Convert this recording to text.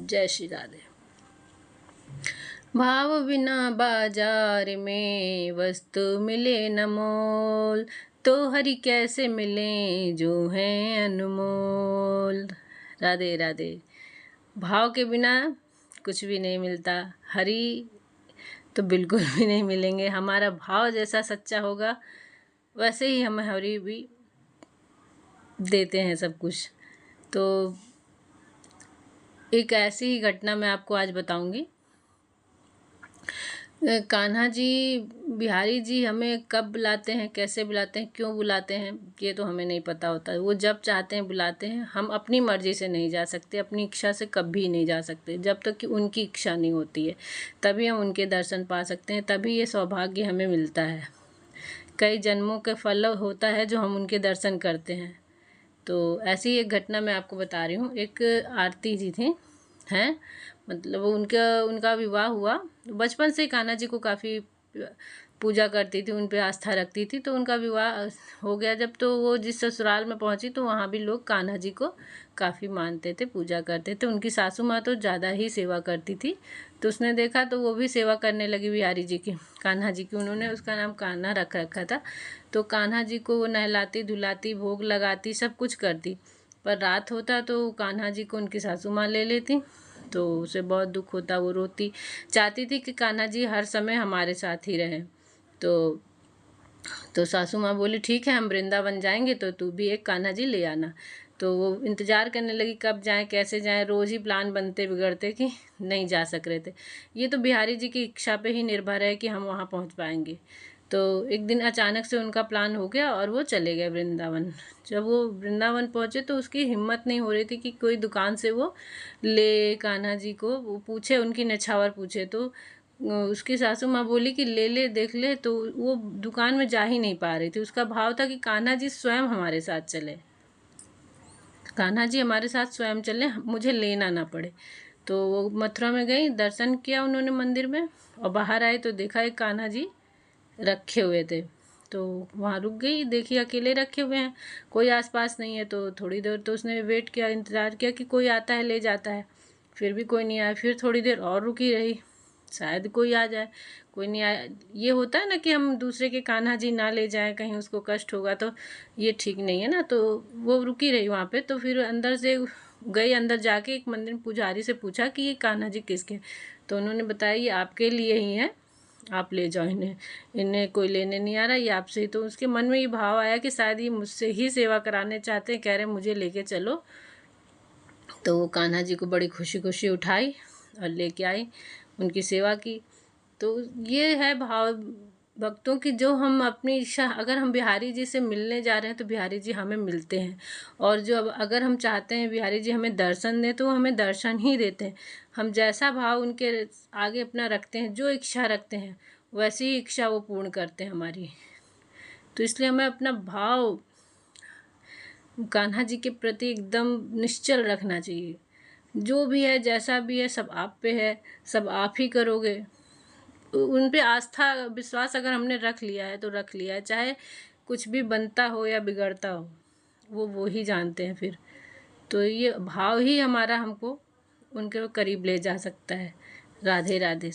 जय श्री राधे। भाव बिना बाजार में वस्तु मिले न मोल, तो हरि कैसे मिले जो हैं अनमोल। राधे राधे। भाव के बिना कुछ भी नहीं मिलता, हरि तो बिल्कुल भी नहीं मिलेंगे। हमारा भाव जैसा सच्चा होगा वैसे ही हमें हरि भी देते हैं सब कुछ। तो एक ऐसी ही घटना मैं आपको आज बताऊंगी। कान्हा जी, बिहारी जी हमें कब बुलाते हैं, कैसे बुलाते हैं, क्यों बुलाते हैं, ये तो हमें नहीं पता होता। वो जब चाहते हैं बुलाते हैं। हम अपनी मर्जी से नहीं जा सकते, अपनी इच्छा से कभी नहीं जा सकते। जब तक कि उनकी इच्छा नहीं होती है तभी हम उनके दर्शन पा सकते हैं, तभी ये सौभाग्य हमें मिलता है। कई जन्मों का फल होता है जो हम उनके दर्शन करते हैं। तो ऐसी एक घटना मैं आपको बता रही हूँ। एक आरती जी थी हैं, मतलब उनका विवाह हुआ। बचपन से कान्हा जी को काफ़ी पूजा करती थी, उन पे आस्था रखती थी। तो उनका विवाह हो गया जब, तो वो जिस ससुराल में पहुंची तो वहाँ भी लोग कान्हा जी को काफ़ी मानते थे, पूजा करते थे। उनकी सासू माँ तो ज़्यादा ही सेवा करती थी। तो उसने देखा तो वो भी सेवा करने लगी बिहारी जी की, कान्हा जी की। उन्होंने उसका नाम कान्हा रख रखा था। तो कान्हा जी को वो नहलाती धुलाती, भोग लगाती, सब कुछ करती। पर रात होता तो कान्हा जी को उनकी सासू माँ ले लेती। तो उसे बहुत दुख होता, वो रोती, चाहती थी कि कान्हा जी हर समय हमारे साथ ही रहें। तो सासू माँ बोली ठीक है, हम वृंदावन जाएंगे तो तू भी एक कान्हा जी ले आना। तो वो इंतज़ार करने लगी कब जाएं, कैसे जाएं। रोज़ ही प्लान बनते बिगड़ते कि नहीं जा सक रहे थे। ये तो बिहारी जी की इच्छा पे ही निर्भर है कि हम वहाँ पहुँच पाएंगे। तो एक दिन अचानक से उनका प्लान हो गया और वो चले गए वृंदावन। जब वो वृंदावन पहुँचे तो उसकी हिम्मत नहीं हो रही थी कि कोई दुकान से वो ले कान्हा जी को, वो पूछे, उनकी नछावर पूछे। तो उसकी सासू माँ बोली कि ले ले, देख ले। तो वो दुकान में जा ही नहीं पा रही थी। उसका भाव था कि कान्हा जी स्वयं हमारे साथ चले, कान्हा जी हमारे साथ स्वयं चले, मुझे लेना ना पड़े। तो वो मथुरा में गई, दर्शन किया उन्होंने मंदिर में, और बाहर आए तो देखा एक कान्हा जी रखे हुए थे। तो वहाँ रुक गई, देखी अकेले रखे हुए हैं, कोई आसपास नहीं है। तो थोड़ी देर तो उसने वेट किया, इंतज़ार किया कि कोई आता है ले जाता है। फिर भी कोई नहीं आया। फिर थोड़ी देर और रुकी रही, शायद कोई आ जाए, कोई नहीं आया। ये होता है ना कि हम दूसरे के कान्हा जी ना ले जाएं, कहीं उसको कष्ट होगा, तो ये ठीक नहीं है ना। तो वो रुकी रही वहाँ पे। तो फिर अंदर से गई, अंदर जाके एक मंदिर पुजारी से पूछा कि ये कान्हा जी किसके। तो उन्होंने बताया ये आपके लिए ही है, आप ले जाओ इन्हें, इन्हें कोई लेने नहीं आ रहा, ये आपसे ही। तो उसके मन में ये भाव आया कि शायद ये मुझसे ही सेवा कराने चाहते हैं, कह रहे मुझे लेके चलो। तो वो कान्हा जी को बड़ी खुशी खुशी उठाई और लेके आई, उनकी सेवा की। तो ये है भाव भक्तों की, जो हम अपनी इच्छा, अगर हम बिहारी जी से मिलने जा रहे हैं तो बिहारी जी हमें मिलते हैं। और जो अगर हम चाहते हैं बिहारी जी हमें दर्शन दें तो वो हमें दर्शन ही देते हैं। हम जैसा भाव उनके आगे अपना रखते हैं, जो इच्छा रखते हैं, वैसी ही इच्छा वो पूर्ण करते हैं हमारी। तो इसलिए हमें अपना भाव कान्हा जी के प्रति एकदम निश्चल रखना चाहिए। जो भी है, जैसा भी है, सब आप पे है, सब आप ही करोगे। उन पे आस्था विश्वास अगर हमने रख लिया है तो रख लिया है, चाहे कुछ भी बनता हो या बिगड़ता हो, वो ही जानते हैं फिर। तो ये भाव ही हमारा हमको उनके करीब ले जा सकता है। राधे राधे।